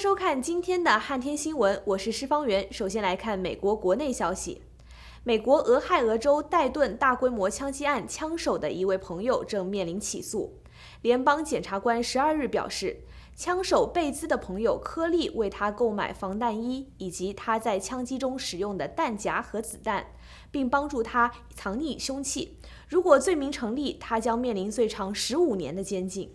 收看今天的汉天新闻，我是施方圆。首先来看美国国内消息。美国俄亥俄州戴顿大规模枪击案枪手的一位朋友正面临起诉。联邦检察官12日表示，枪手贝兹的朋友科利为他购买防弹衣以及他在枪击中使用的弹夹和子弹，并帮助他藏匿凶器。如果罪名成立，他将面临最长15年的监禁。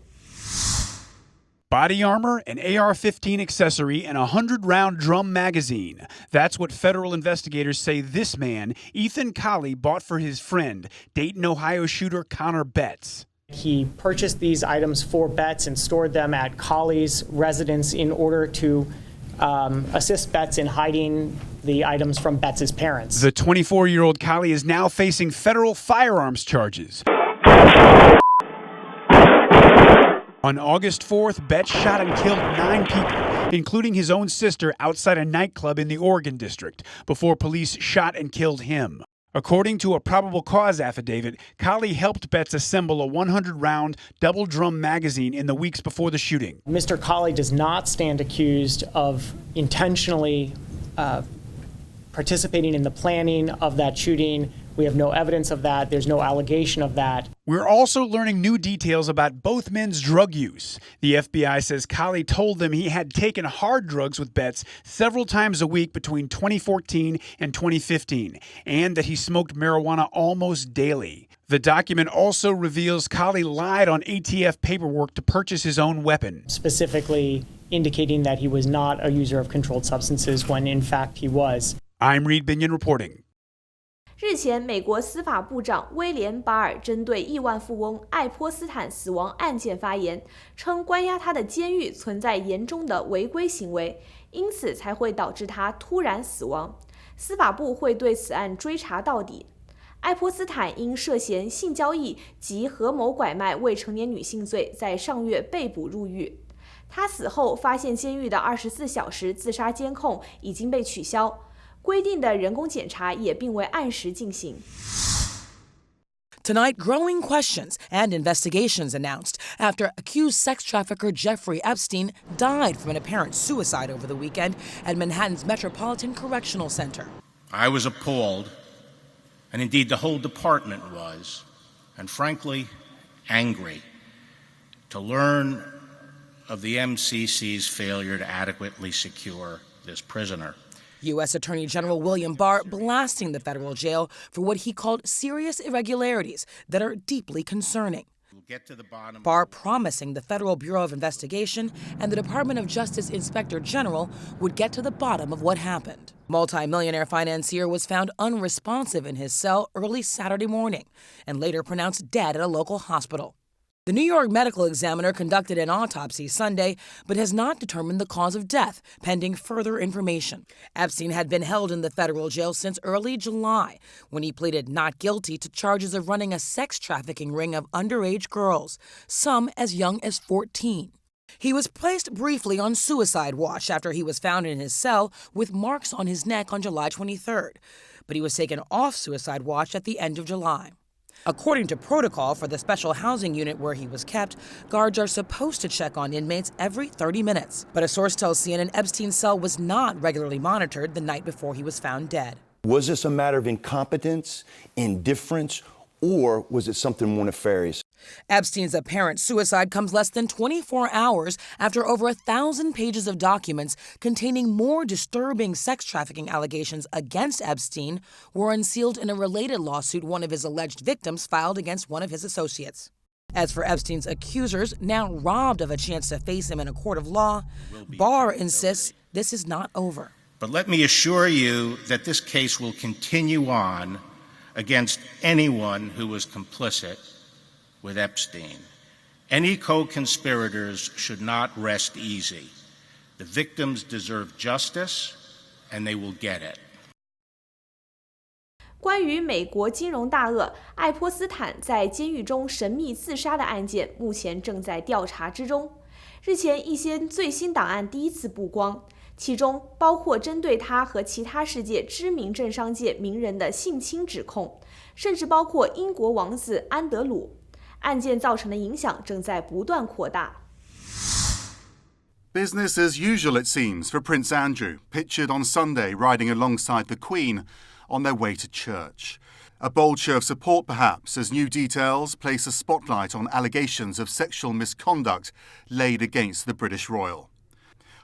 Body armor, an AR-15 accessory, and a 100-round drum magazine. That's what federal investigators say this man, Ethan Colley, bought for his friend, Dayton, Ohio shooter Connor Betts. He purchased these items for Betts and stored them at Colley's residence in order to assist Betts in hiding the items from Betts' parents. The 24-year-old Colley is now facing federal firearms charges. On August 4th, Betts shot and killed 9 people, including his own sister, outside a nightclub in the Oregon District, before police shot and killed him. According to a probable cause affidavit, Colley helped Betts assemble a 100-round double-drum magazine in the weeks before the shooting. Mr. Colley does not stand accused of intentionally participating in the planning of that shooting. We have no evidence of that. There's no allegation of that. We're also learning new details about both men's drug use. The FBI says Colley told them he had taken hard drugs with Betts several times a week between 2014 and 2015, and that he smoked marijuana almost daily. The document also reveals Colley lied on ATF paperwork to purchase his own weapon, specifically indicating that he was not a user of controlled substances when in fact he was. I'm Reed Binion reporting. 日前，美国司法部长威廉·巴尔针对亿万富翁爱泼斯坦死亡案件发言，称关押他的监狱存在严重的违规行为，因此才会导致他突然死亡。司法部会对此案追查到底。爱泼斯坦因涉嫌性交易及合谋拐卖未成年女性罪，在上月被捕入狱。他死后发现监狱的24小时自杀监控已经被取消。规定的人工检查也并未按时进行。Tonight, growing questions and investigations announced after accused sex trafficker Jeffrey Epstein died from an apparent suicide over the weekend at Manhattan's Metropolitan Correctional Center. I was appalled, and indeed the whole department was, and frankly, angry, to learn of the MCC's failure to adequately secure this prisoner. U.S. Attorney General William Barr blasting the federal jail for what he called serious irregularities that are deeply concerning. Barr promising the Federal Bureau of Investigation and the Department of Justice Inspector General would get to the bottom of what happened. Multi-millionaire financier was found unresponsive in his cell early Saturday morning and later pronounced dead at a local hospital. The New York Medical Examiner conducted an autopsy Sunday, but has not determined the cause of death, pending further information. Epstein had been held in the federal jail since early July, when he pleaded not guilty to charges of running a sex trafficking ring of underage girls, some as young as 14. He was placed briefly on suicide watch after he was found in his cell with marks on his neck on July 23rd, but he was taken off suicide watch at the end of July. According to protocol for the special housing unit where he was kept, guards are supposed to check on inmates every 30 minutes. But a source tells CNN Epstein's cell was not regularly monitored the night before he was found dead. Was this a matter of incompetence, indifference, or was it something more nefarious? Epstein's apparent suicide comes less than 24 hours after over 1,000 pages of documents containing more disturbing sex trafficking allegations against Epstein were unsealed in a related lawsuit one of his alleged victims filed against one of his associates. As for Epstein's accusers, now robbed of a chance to face him in a court of law, Barr insists this is not over. But let me assure you that this case will continue on against anyone who was complicit with Epstein. Any co-conspirators should not rest easy. The victims deserve justice, and they will get it. 关于美国金融大鳄爱泼斯坦在监狱中神秘自杀的案件，目前正在调查之中。日前，一些最新档案第一次曝光，其中包括针对他和其他世界知名政商界名人的性侵指控，甚至包括英国王子安德鲁。案件造成的影响正在不断扩大。Business as usual, it seems, for Prince Andrew, pictured on Sunday riding alongside the Queen on their way to church. A bold show of support, perhaps, as new details place a spotlight on allegations of sexual misconduct laid against the British royal.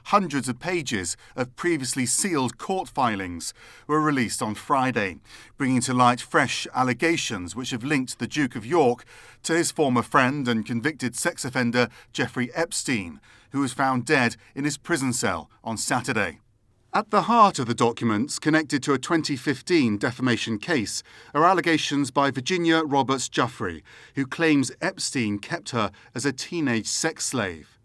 Hundreds of pages of previously sealed court filings were released on Friday, bringing to light fresh allegations which have linked the Duke of York to his former friend and convicted sex offender Jeffrey Epstein, who was found dead in his prison cell on Saturday. At the heart of the documents connected to a 2015 defamation case are allegations by Virginia Roberts-Giuffre, who claims Epstein kept her as a teenage sex slave.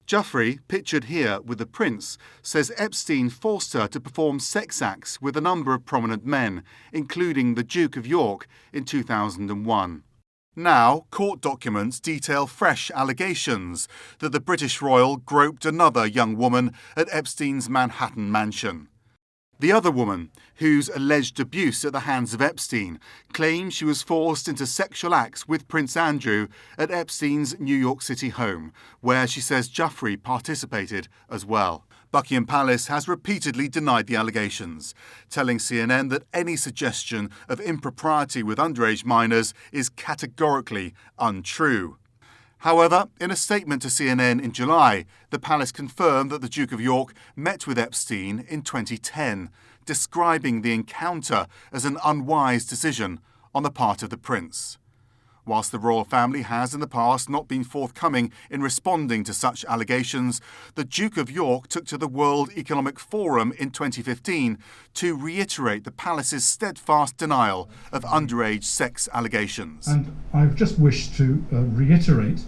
Giuffre, pictured here with the prince, says Epstein forced her to perform sex acts with a number of prominent men, including the Duke of York, in 2001. Now, court documents detail fresh allegations that the British royal groped another young woman at Epstein's Manhattan mansion. The other woman, whose alleged abuse at the hands of Epstein, claims she was forced into sexual acts with Prince Andrew at Epstein's New York City home, where she says Giuffre participated as well. Buckingham Palace has repeatedly denied the allegations, telling CNN that any suggestion of impropriety with underage minors is categorically untrue. However, in a statement to CNN in July, the palace confirmed that the Duke of York met with Epstein in 2010, describing the encounter as an unwise decision on the part of the prince. Whilst the royal family has in the past not been forthcoming in responding to such allegations, the Duke of York took to the World Economic Forum in 2015 to reiterate the palace's steadfast denial of underage sex allegations. And I've just wished to reiterate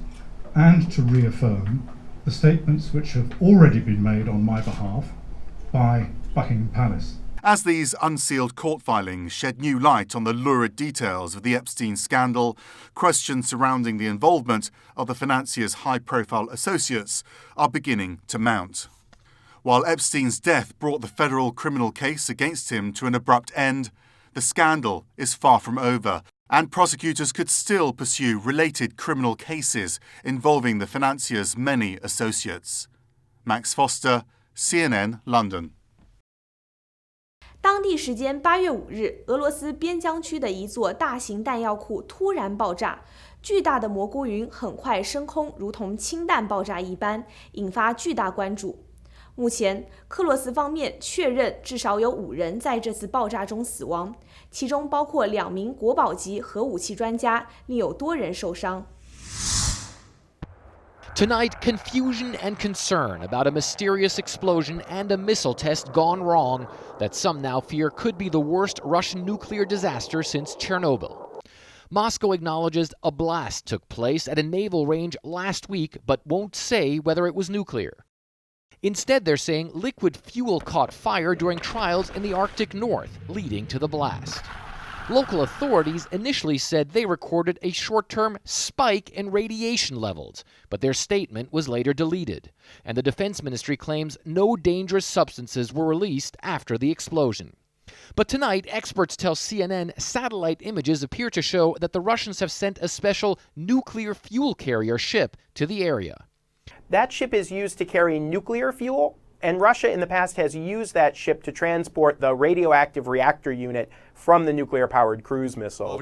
and to reaffirm the statements which have already been made on my behalf by Buckingham Palace. As these unsealed court filings shed new light on the lurid details of the Epstein scandal, questions surrounding the involvement of the financier's high-profile associates are beginning to mount. While Epstein's death brought the federal criminal case against him to an abrupt end, the scandal is far from over, and prosecutors could still pursue related criminal cases involving the financier's many associates. Max Foster, CNN, London. 当地时间8月5日，俄罗斯边疆区的一座大型弹药库突然爆炸，巨大的蘑菇云很快升空，如同氢弹爆炸一般，引发巨大关注。目前，克洛斯方面确认至少有5人在这次爆炸中死亡，其中包括2名国宝级核武器专家，另有多人受伤。 Tonight, confusion and concern about a mysterious explosion and a missile test gone wrong that some now fear could be the worst Russian nuclear disaster since Chernobyl. Moscow acknowledges a blast took place at a naval range last week, but won't say whether it was nuclear. Instead, they're saying liquid fuel caught fire during trials in the Arctic North, leading to the blast. Local authorities initially said they recorded a short-term spike in radiation levels, but their statement was later deleted, and the Defense Ministry claims no dangerous substances were released after the explosion. But tonight, experts tell CNN satellite images appear to show that the Russians have sent a special nuclear fuel carrier ship to the area. That ship is used to carry nuclear fuel, and Russia in the past has used that ship to transport the radioactive reactor unit from the nuclear-powered cruise missile.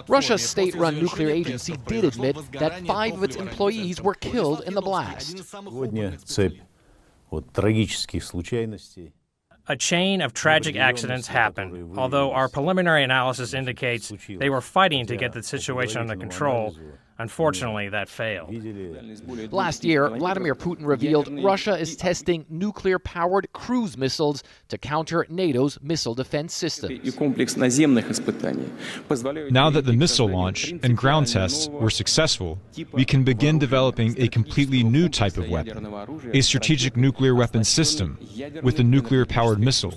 Russia's state-run nuclear agency did admit that 5 of its employees were killed in the blast. A chain of tragic accidents happened, although our preliminary analysis indicates they were fighting to get the situation under control. Unfortunately, that failed. Last year, Vladimir Putin revealed Russia is testing nuclear-powered cruise missiles to counter NATO's missile defense system. Now that the missile launch and ground tests were successful, we can begin developing a completely new type of weapon, a strategic nuclear weapons system with a nuclear-powered missile.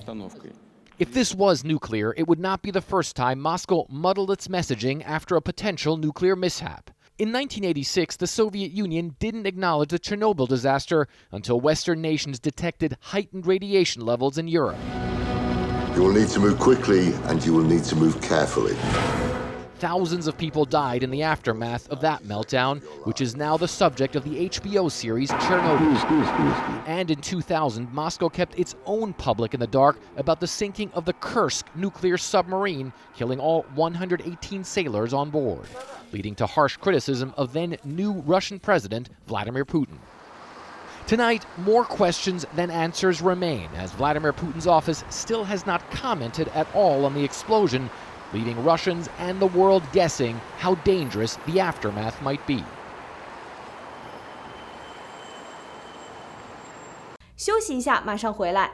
If this was nuclear, it would not be the first time Moscow muddled its messaging after a potential nuclear mishap. In 1986, the Soviet Union didn't acknowledge the Chernobyl disaster until Western nations detected heightened radiation levels in Europe. You will need to move quickly and you will need to move carefully. Thousands of people died in the aftermath of that meltdown, which is now the subject of the HBO series Chernobyl. And in 2000, Moscow kept its own public in the dark about the sinking of the Kursk nuclear submarine, killing all 118 sailors on board, leading to harsh criticism of then new Russian President Vladimir Putin. Tonight, more questions than answers remain, as Vladimir Putin's office still has not commented at all on the explosion, leaving Russians and the world guessing how dangerous the aftermath might be. 休息一下，马上回来。